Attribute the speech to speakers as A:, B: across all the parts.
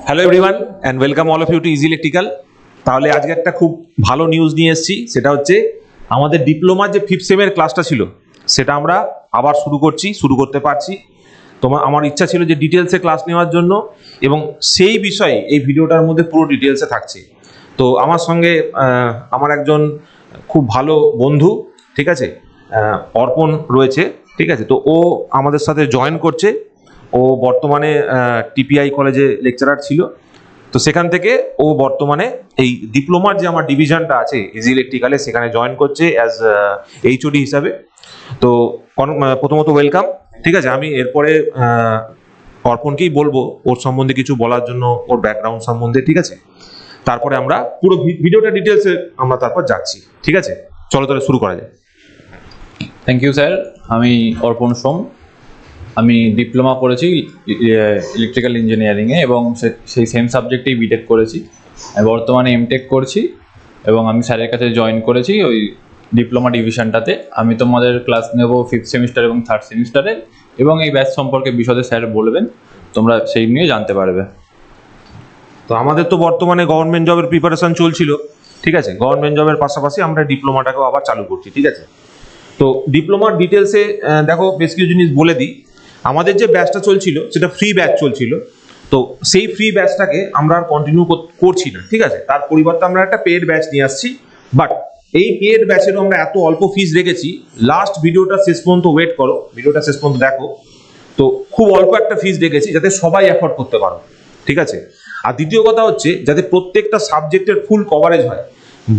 A: Hello everyone and welcome all of you to easy electrical. তাহলে আজকে একটা খুব ভালো নিউজ নিয়ে এসেছি, সেটা হচ্ছে আমাদের ডিপ্লোমার যে ফিফথ সেমের ক্লাসটা ছিল সেটা আমরা আবার শুরু করতে পারছি। আমার ইচ্ছা ছিল যে ডিটেলসে ক্লাস নেওয়ার জন্য, এবং সেই বিষয়ে এই ভিডিওটার মধ্যে পুরো ডিটেলসে থাকছে। তো আমার সঙ্গে আমার একজন খুব ভালো বন্ধু, ঠিক আছে, অর্পণ রয়েছে, ঠিক আছে। তো ও আমাদের সাথে জয়েন করছে। ও বর্তমানে টিপিআই কলেজে লেকচারার ছিল। তো সেখান থেকে ও বর্তমানে এই ডিপ্লোমার যে আমার ডিভিশনটা আছে ইজি ইলেকট্রিক্যালে সেখানে জয়েন করছে অ্যাজ এইচওডি হিসাবে। তো প্রথমত ওয়েলকাম, ঠিক আছে। আমি এরপরে অর্পণকেই বলবো ওর সম্বন্ধে কিছু বলার জন্য, ওর ব্যাকগ্রাউন্ড সম্বন্ধে, ঠিক আছে। তারপরে আমরা পুরো ভিডিওটা ডিটেলসে আমরা তারপর যাচ্ছি, ঠিক আছে। চলো তাহলে শুরু করা যায়।
B: Thank you sir. আমি অর্পণ সোম। আমি ডিপ্লোমা করেছি ইলেকট্রিক্যাল ইঞ্জিনিয়ারিংয়ে এবং সেই সেম সাবজেক্টেই বিটেক করেছি। আমি বর্তমানে এমটেক করছি এবং আমি স্যারের কাছে জয়েন করেছি ওই ডিপ্লোমা ডিভিশনটাতে। আমি তোমাদের ক্লাস নেব ফিফথ সেমিস্টার এবং থার্ড সেমিস্টারে, এবং এই ব্যাচ সম্পর্কে বিশদে স্যার বলবেন, তোমরা সেই নিয়ে জানতে পারবে।
A: তো আমাদের তো বর্তমানে গভর্নমেন্ট জবের প্রিপারেশন চলছিল, ঠিক আছে। গভর্নমেন্ট জবের পাশাপাশি আমরা ডিপ্লোমাটাকেও আবার চালু করছি, ঠিক আছে। তো ডিপ্লোমার ডিটেলসে দেখো বেশ কিছু জিনিস বলে দিই। আমাদের যে ব্যাচটা চলছিল সেটা ফ্রি ব্যাচ চলছিল। তো সেই ফ্রি ব্যাচটাকে আমরা আর কন্টিনিউ করছি না, ঠিক আছে। তার পরিবর্তে আমরা একটা পেড ব্যাচ নিয়ে আসছি। বাট এই পেড ব্যাচেরও আমরা এত অল্প ফিস রেখেছি, লাস্ট ভিডিওটা শেষ পর্যন্ত ওয়েট করো, ভিডিওটা শেষ পর্যন্ত দেখো। তো খুব অল্প একটা ফিস রেখেছি যাতে সবাই অ্যাফোর্ড করতে পারো, ঠিক আছে। আর দ্বিতীয় কথা হচ্ছে যাতে প্রত্যেকটা সাবজেক্টের ফুল কভারেজ হয়।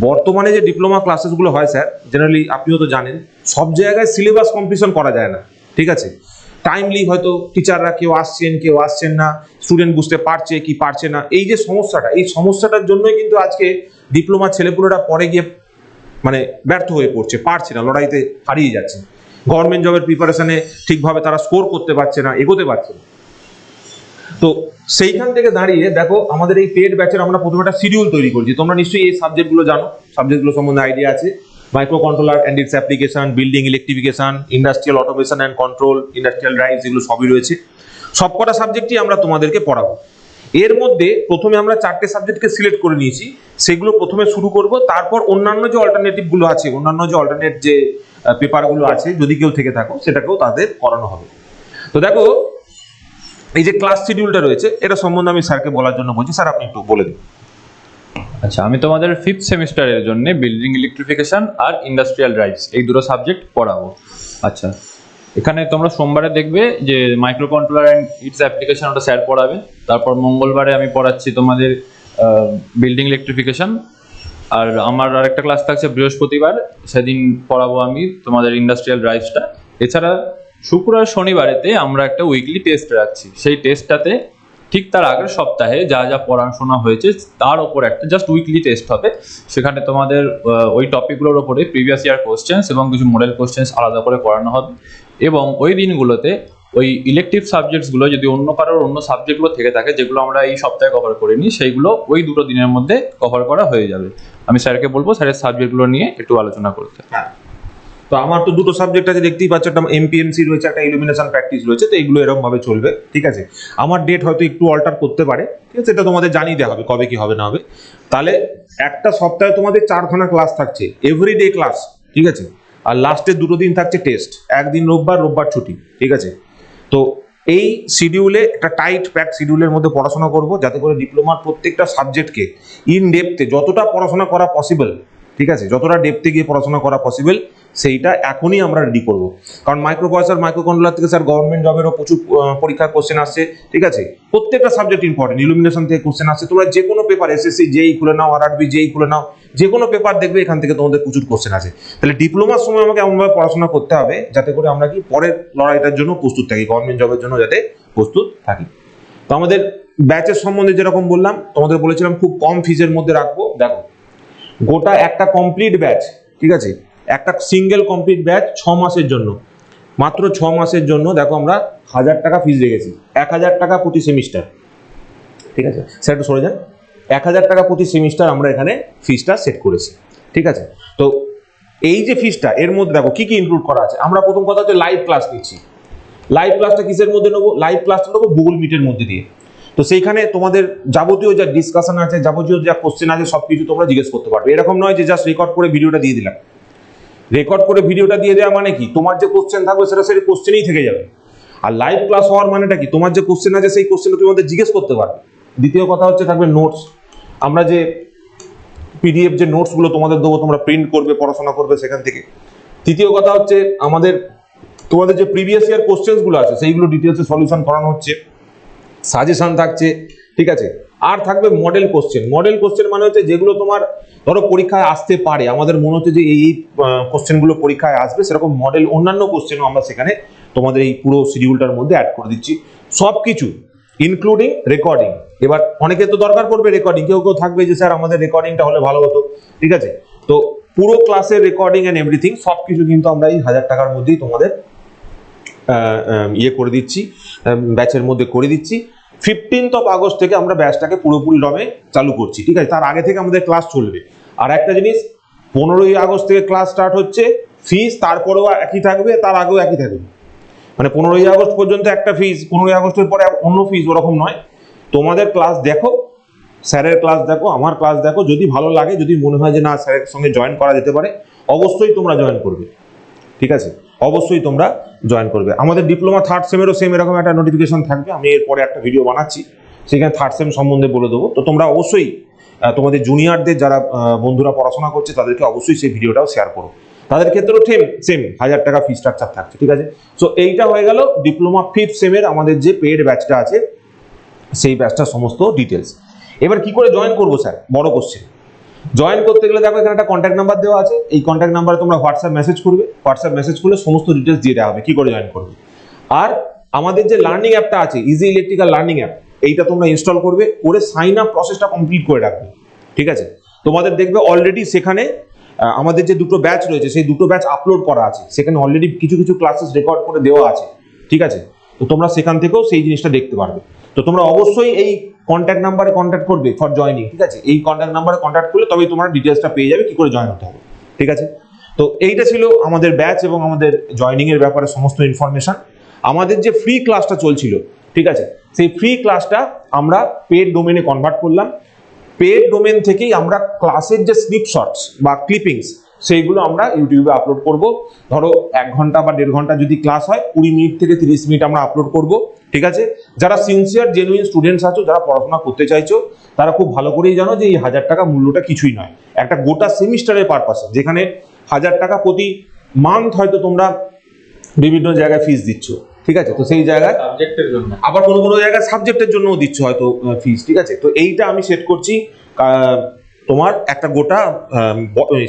A: বর্তমানে যে ডিপ্লোমা ক্লাসেসগুলো হয় স্যার, জেনারেলি আপনিও তো জানেন, সব জায়গায় সিলেবাস কমপ্লিশন করা যায় না, ঠিক আছে। টাইমলি হয়তো টিচাররা কেউ আসছেন না, স্টুডেন্ট বুঝতে পারছে কি পারছে না। এই যে সমস্যাটা, এই সমস্যাটার জন্যই কিন্তু আজকে ডিপ্লোমা ছেলেপুলেরা পরে গিয়ে মানে ব্যর্থ হয়ে পড়ছে, পারছে না, লড়াইতে হারিয়ে যাচ্ছে। গভর্নমেন্ট জবের প্রিপারেশনে ঠিকভাবে তারা স্কোর করতে পারছে না, এগোতে পারছে না। তো সেইখান থেকে দাঁড়িয়ে দেখো আমাদের এই পেড ব্যাচের আমরা প্রথমে একটা শিডিউল তৈরি করছি। তোমরা নিশ্চয়ই এই সাবজেক্টগুলো জানো, সাবজেক্টগুলো সম্বন্ধে আইডিয়া আছে। Micro controller and it's application, building electrification, industrial automation and control, industrial drives, এগুলো সবই রয়েছে। সবকটা সাবজেক্টই আমরা তোমাদেরকে পড়াবো। এর মধ্যে প্রথমে আমরা 4টে সাবজেক্টকে সিলেক্ট করে নিয়েছি, সেগুলো প্রথমে শুরু করব। তারপর অন্যান্য যে অল্টারনেটিভগুলো আছে, অন্যান্য যে অল্টারনেট যে পেপারগুলো আছে, যদি কেউ থেকে থাকো সেটাকেও তাদের করানো হবে। তো দেখো এই যে ক্লাস শিডিউলটা রয়েছে, এটা সম্বন্ধে আমি স্যারকে বলার জন্য বলছি। স্যার আপনি একটু বলে দিন।
B: আচ্ছা, আমি তোমাদের ফিফথ সেমিস্টারের জন্য বিল্ডিং ইলেকট্রিফিকেশন আর ইন্ডাস্ট্রিয়াল ড্রাইভস এই দুটো সাবজেক্ট পড়াবো। আচ্ছা, এখানে তোমরা সোমবারে দেখবে যে micro controller and it's application, ওটা স্যার পড়াবে। তারপর মঙ্গলবারে আমি পড়াচ্ছি তোমাদের বিল্ডিং ইলেকট্রিফিকেশন। আর আমার আরেকটা ক্লাস থাকছে বৃহস্পতিবার, সেদিন পড়াবো আমি তোমাদের ইন্ডাস্ট্রিয়াল ড্রাইভসটা। এছাড়া শুক্র আর শনিবারেতে আমরা একটা উইকলি টেস্ট রাখছি। সেই টেস্টটাতে ঠিক তার আগের সপ্তাহে যা যা পড়াশোনা হয়েছে তার ওপর একটা জাস্ট উইকলি টেস্ট হবে। সেখানে তোমাদের ওই টপিকগুলোর ওপরে প্রিভিয়াস ইয়ার কোশ্চেন্স এবং কিছু মডেল কোশ্চেন্স আলাদা করে করানো হবে। এবং ওই দিনগুলোতে ওই ইলেকটিভ সাবজেক্টসগুলো যদি অন্য কারোর অন্য সাবজেক্টগুলো থেকে থাকে, যেগুলো আমরা এই সপ্তাহে কভার করিনি, সেইগুলো ওই দুটো দিনের মধ্যে কভার করা হয়ে যাবে। আমি স্যারকে বলবো স্যারের সাবজেক্টগুলো নিয়ে একটু আলোচনা করতে।
A: হ্যাঁ, তো আমার তো দুটো সাবজেক্ট আছে, দেখতেই পাচ্ছ, একটা এমপিএমসি রয়েছে, একটা ইলুমিনেশন প্র্যাকটিস রয়েছে। তো এইগুলো এরকম ভাবে চলবে, ঠিক আছে। আমার ডেট হয়তো একটু অল্টার করতে পারে, ঠিক আছে, এটা তোমাদের জানিয়ে দেওয়া হবে কবে কি হবে না হবে। তাহলে একটা সপ্তাহে তোমাদের 4খানা ক্লাস থাকছে, এভরিডে ক্লাস, ঠিক আছে। আর লাস্টের দুটো দিন থাকছে টেস্ট, একদিন রোববার ছুটি, ঠিক আছে। তো এই শিডিউলে একটা টাইট প্যাক শিডিউলের মধ্যে পড়াশোনা করব, যাতে করে ডিপ্লোমার প্রত্যেকটা সাবজেক্টকে ইন ডেপথে যতটা পড়াশোনা করা পসিবল, ঠিক আছে, যতটা ডেপথে গিয়ে পড়াশোনা করা পসিবল সেইটা এখনই আমরা রেডি করব। কারণ মাইক্রো প্রসেসর, মাইক্রো কন্ট্রোলার থেকে স্যার গভর্নমেন্ট জবেরও প্রচুর পরীক্ষার কোশ্চেন আসছে, ঠিক আছে। প্রত্যেকটা সাবজেক্ট ইম্পর্টেন্ট, ইলুমিনেশন থেকে কোশ্চেন আসছে। তোমরা যে কোনো পেপার, এসএসসি যেই খুলে নাও, আরআরবি যেই খুলে নাও, যে কোনো পেপার দেখবে এখান থেকে তোমাদের প্রচুর কোশ্চেন আছে। তাহলে ডিপ্লোমার সময় আমাকে এমনভাবে পড়াশোনা করতে হবে যাতে করে আমরা কি পরের লড়াইটার জন্য প্রস্তুত থাকি, গভর্নমেন্ট জবের জন্য যাতে প্রস্তুত থাকি। তো আমাদের ব্যাচের সম্বন্ধে যেরকম বললাম, তোমাদের বলেছিলাম খুব কম ফিজের মধ্যে রাখবো। দেখো গোটা একটা কমপ্লিট ব্যাচ, ঠিক আছে, একটা সিঙ্গেল কমপ্লিট ব্যাচ 6 মাসের জন্য, মাত্র 6 মাসের জন্য দেখো আমরা 1000 টাকা ফিজ রেখেছি। 1000 টাকা প্রতি সেমিস্টার, ঠিক আছে। স্যার একটু সরে যান। 1000 টাকা প্রতি সেমিস্টার আমরা এখানে ফিজটা সেট করেছি, ঠিক আছে। তো এই যে ফিজটা, এর মধ্যে দেখো কি কি ইনক্লুড করা আছে। আমরা প্রথম কথা হচ্ছে লাইভ ক্লাস নিচ্ছি। লাইভ ক্লাসটা কিসের মধ্যে নেবো? লাইভ ক্লাসটা নেবো গুগল মিটের মধ্যে দিয়ে। তো সেইখানে তোমাদের যাবতীয় যা ডিসকাশন আছে, যাবতীয় যা কোশ্চেন আছে, সবকিছু তোমরা জিজ্ঞেস করতে পারবে। এরকম নয় যে জাস্ট রেকর্ড করে ভিডিওটা দিয়ে দিলাম। রেকর্ড করে ভিডিওটা দিয়ে দেওয়া মানে কি, তোমার যে কোশ্চেন থাকবে সেটা সেই কোশ্চেনই থেকে যাবে। আর লাইভ ক্লাস হওয়ার মানেটা কি, তোমার যে কোশ্চেন আছে সেই কোশ্চেনটা তুমি আমাদের জিজ্ঞেস করতে পারবে। দ্বিতীয় কথা হচ্ছে থাকবে নোটস। আমরা যে পিডিএফ যে নোটসগুলো তোমাদের দেবো, তোমরা প্রিন্ট করবে, পড়াশোনা করবে সেখান থেকে। তৃতীয় কথা হচ্ছে আমাদের তোমাদের যে প্রিভিয়াস ইয়ার কোশ্চেনগুলো আছে সেইগুলো ডিটেলসে সলিউশন করানো হচ্ছে, সাজেশন থাকছে, ঠিক আছে। আর থাকবে মডেল কোশ্চেন। মডেল কোশ্চেন মানে হচ্ছে যেগুলো তোমার ধরো পরীক্ষায় আসতে পারে, আমাদের মনে হচ্ছে যে এই কোশ্চেনগুলো পরীক্ষায় আসবে, সেরকম মডেল অন্যান্য কোশ্চেনও আমরা সেখানে তোমাদের এই পুরো শিডিউলটার মধ্যে অ্যাড করে দিচ্ছি, সব কিছু ইনক্লুডিং রেকর্ডিং। এবার অনেকে তো দরকার পড়বে রেকর্ডিং, কেউ কেউ থাকবে যে স্যার আমাদের রেকর্ডিংটা হলে ভালো হতো, ঠিক আছে। তো পুরো ক্লাসের রেকর্ডিং অ্যান্ড এভরিথিং সব কিছু কিন্তু আমরা এই 1000 টাকার মধ্যেই তোমাদের ইয়ে করে দিচ্ছি, ব্যাচের মধ্যে করে দিচ্ছি। 15th আগস্ট থেকে আমরা ব্যাচটাকে পুরোপুরি দমে চালু করছি, ঠিক আছে। তার আগে থেকে আমাদের ক্লাস চলবে। আর একটা জিনিস, 15ই আগস্ট থেকে ক্লাস স্টার্ট হচ্ছে, ফিস তারপরেও একই থাকবে, তার আগেও একই থাকবে। মানে 15ই আগস্ট পর্যন্ত একটা ফিস, 15ই আগস্টের পরে অন্য ফিস, ওরকম নয়। তোমাদের ক্লাস দেখো, স্যারের ক্লাস দেখো, আমার ক্লাস দেখো, যদি ভালো লাগে, যদি মনে হয় যে না স্যারের সঙ্গে জয়েন করা যেতে পারে, অবশ্যই তোমরা জয়েন করবে, ঠিক আছে। অবশ্যই তোমরা জয়েন করবে। আমাদের ডিপ্লোমা থার্ড সেমেরও সেম এরকম একটা নোটিফিকেশন থাকবে, আমি এরপরে একটা ভিডিও বানাচ্ছি, সেখানে থার্ড সেম সম্বন্ধে বলে দেবো। তো তোমরা অবশ্যই তোমাদের জুনিয়রদের যারা বন্ধুরা পড়াশোনা করছে তাদেরকে অবশ্যই সেই ভিডিওটাও শেয়ার করো। তাদের ক্ষেত্রেও সেম 1000 টাকা ফি স্ট্রাকচার থাকছে, ঠিক আছে। সো এইটা হয়ে গেল ডিপ্লোমা 5th সেমের আমাদের যে পেড ব্যাচটা আছে, সেই ব্যাচটার সমস্ত ডিটেলস। এবার কি করে জয়েন করবো স্যার, বড় কোশ্চেন। জয়েন করতে গেলে দেখো এখানে একটা কন্ট্যাক্ট নাম্বার দেওয়া আছে, এই কন্ট্যাক্ট নাম্বারে তোমরা হোয়াটসঅ্যাপ মেসেজ করবে, হোয়াটসঅ্যাপ মেসেজ করলে সমস্ত ডিটেলস দিয়ে দেওয়া হবে কি করে জয়েন করবে। আর আমাদের যে লার্নিং অ্যাপটা আছে, ইজি ইলেকট্রিক্যাল লার্নিং অ্যাপ, এইটা তোমরা ইনস্টল করবে, করে সাইন আপ প্রসেসটা কমপ্লিট করে রাখবে, ঠিক আছে। তোমাদের দেখবে অলরেডি সেখানে আমাদের যে দুটো ব্যাচ রয়েছে সেই দুটো ব্যাচ আপলোড করা আছে, সেখানে অলরেডি কিছু কিছু ক্লাসেস রেকর্ড করে দেওয়া আছে, ঠিক আছে। তো তোমরা সেখান থেকেও সেই জিনিসটা দেখতে পারবে। তো তোমরা অবশ্যই এই কন্ট্যাক্ট নাম্বারে কন্ট্যাক্ট করবে ফর জয়নিং, ঠিক আছে। এই কন্ট্যাক্ট নাম্বারে কন্ট্যাক্ট করলে তবেই তোমরা ডিটেলসটা পেয়ে যাবে কি করে জয়েন হতে হবে, ঠিক আছে। তো এইটা ছিল আমাদের ব্যাচ এবং আমাদের জয়নিং এর ব্যাপারে সমস্ত ইনফরমেশন। আমাদের যে ফ্রি ক্লাসটা চলছিল, ঠিক আছে, সেই ফ্রি ক্লাসটা আমরা পেড ডোমেনে কনভার্ট করলাম। পেড ডোমেন থেকেই আমরা ক্লাসের যে স্নিপশটস বা ক্লিপিংস সেইগুলো আমরা ইউটিউবে আপলোড করব। ধরো 1 ঘন্টা বা 1.5 ঘন্টা যদি ক্লাস হয়, 20 মিনিট থেকে 30 মিনিট আমরা আপলোড করব, ঠিক আছে। যারা সিনসিয়ার জেনুইন স্টুডেন্টস আছো, যারা পড়াশোনা করতে চাইছো, তারা খুব ভালো করেই জানো যে এই 1000 টাকা মূল্যটা কিছুই নয় একটা গোটা সেমিস্টারের পারপাসে, যেখানে 1000 টাকা প্রতি মান্থ হয়তো তোমরা বিভিন্ন জায়গায় ফিস দিচ্ছ, ঠিক আছে। তো সেই জায়গায়
B: সাবজেক্টের জন্য,
A: আবার কোনো কোনো জায়গায় সাবজেক্টের জন্যও দিচ্ছ হয়তো ফিস, ঠিক আছে। তো এইটা আমি সেট করছি তোমার একটা গোটা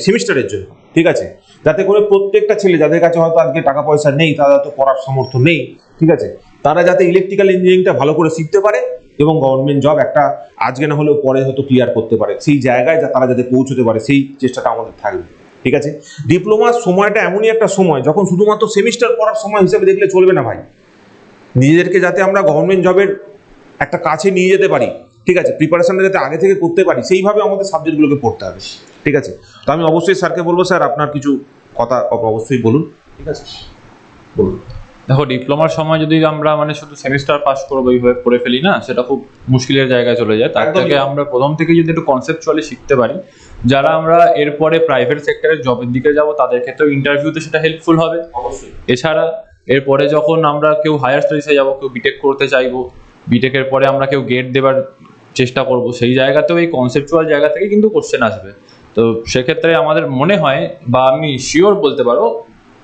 A: সেমিস্টারের জন্য, ঠিক আছে, যাতে করে প্রত্যেকটা ছেলে যাদের কাছে হয়তো আজকে টাকা পয়সা নেই, তারা তো পড়ার সামর্থ্য নেই, ঠিক আছে, তারা যাতে ইলেকট্রিক্যাল ইঞ্জিনিয়ারিংটা ভালো করে শিখতে পারে এবং গভর্নমেন্ট জব একটা আজকে না হলেও পরে হয়তো ক্লিয়ার করতে পারে, সেই জায়গায় তারা যাতে পৌঁছতে পারে, সেই চেষ্টাটা আমাদের থাকবে, ঠিক আছে। ডিপ্লোমার সময়টা এমনই একটা সময় যখন শুধুমাত্র সেমিস্টার পড়ার সময় হিসেবে দেখলে চলবে না ভাই। নিজেদেরকে যাতে আমরা গভর্নমেন্ট জবের একটা কাছে নিয়ে যেতে পারি, ঠিক আছে, প্রিপারেশনটা যাতে আগে থেকে করতে পারি, সেইভাবে আমাদের সাবজেক্টগুলোকে পড়তে হবে, ঠিক আছে। তো আমি অবশ্যই স্যারকে বলবো, স্যার আপনার কিছু কথা অবশ্যই বলুন, ঠিক আছে, বলুন।
B: দেখো ডিপ্লোমার সময় যদি আমরা মানে শুধু সেমিস্টার পাস করবো এইভাবে পড়ে ফেলি না, সেটা খুব মুশকিলের জায়গায় চলে যায়। তার থেকে আমরা প্রথম থেকে যদি একটু কনসেপচুয়ালি শিখতে পারি, যারা আমরা এরপরে প্রাইভেট সেক্টরের জবের দিকে যাব তাদের ক্ষেত্রেও ইন্টারভিউতে সেটা হেল্পফুল হবে।
A: অবশ্যই।
B: এছাড়া এরপরে যখন আমরা কেউ হায়ার স্টাডিজে যাব, কেউ বিটেক করতে চাইবো, বিটেকের পরে আমরা কেউ গেট দেবার চেষ্টা করব, সেই জায়গাতেও এই কনসেপচুয়াল জায়গা থেকে কিন্তু কোশ্চেন আসবে। তো সেক্ষেত্রে আমাদের মনে হয়, বা আমি শিওর বলতে পারো,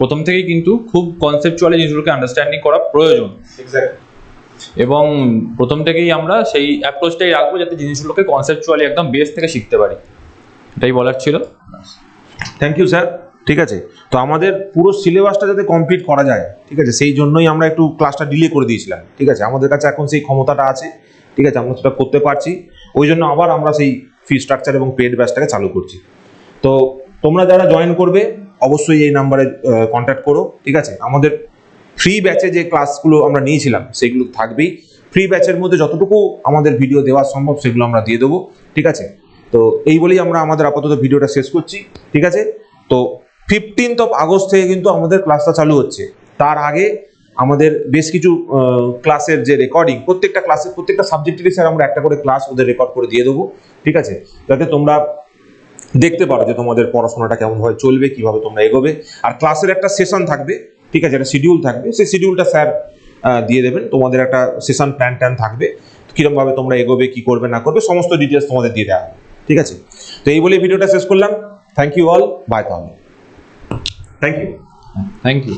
B: প্রথম থেকেই কিন্তু খুব কনসেপচুয়ালি জিনিসগুলোকে আন্ডারস্ট্যান্ডিং করা প্রয়োজন, এবং প্রথম থেকেই আমরা সেই অ্যাপ্রোচটাই রাখবো যাতে জিনিসগুলোকে কনসেপচুয়ালি একদম বেস থেকে শিখতে পারি। এটাই বলার ছিল।
A: থ্যাংক ইউ স্যার, ঠিক আছে। তো আমাদের পুরো সিলেবাসটা যাতে কমপ্লিট করা যায়, ঠিক আছে, সেই জন্যই আমরা একটু ক্লাসটা ডিলে করে দিয়েছিলাম, ঠিক আছে। আমাদের কাছে এখন সেই ক্ষমতাটা আছে, ঠিক আছে, আমরা সেটা করতে পারছি, ওই জন্য আবার আমরা সেই ফি স্ট্রাকচার এবং পেড ব্যাচটাকে চালু করছি। তো তোমরা যারা জয়েন করবে অবশ্যই এই নাম্বারে কন্ট্যাক্ট করো, ঠিক আছে। আমাদের ফ্রি ব্যাচে যে ক্লাসগুলো আমরা নিয়েছিলাম সেগুলো থাকবেই, ফ্রি ব্যাচের মধ্যে যতটুকু আমাদের ভিডিও দেওয়া সম্ভব সেগুলো আমরা দিয়ে দেবো, ঠিক আছে। তো এই বলেই আমরা আমাদের আপাতত ভিডিওটা শেষ করছি, ঠিক আছে। তো 15th আগস্ট থেকে কিন্তু আমাদের ক্লাসটা চালু হচ্ছে। তার আগে আমাদের বেশ কিছু ক্লাসের যে রেকর্ডিং, প্রত্যেকটা ক্লাসের প্রত্যেকটা সাবজেক্টেরই স্যার আমরা একটা করে ক্লাস ওদের রেকর্ড করে দিয়ে দেবো, ঠিক আছে, যাতে তোমরা দেখতে পারো যে তোমাদের পড়াশোনাটা কেমনভাবে চলবে, কিভাবে তোমরা এগোবে। আর ক্লাসের একটা সেশন থাকবে, ঠিক আছে, একটা শিডিউল থাকবে, সেই শিডিউলটা স্যার দিয়ে দেবেন। তোমাদের একটা সেশন প্ল্যান ট্যান থাকবে, কিরমভাবে তোমরা এগোবে, কি করবে না করবে, সমস্ত ডিটেলস তোমাদের দিয়ে দেওয়া হবে, ঠিক আছে। তো এই বলে ভিডিওটা শেষ করলাম। থ্যাংক ইউ অল, বাই তাহলে। Thank you.
B: Thank you.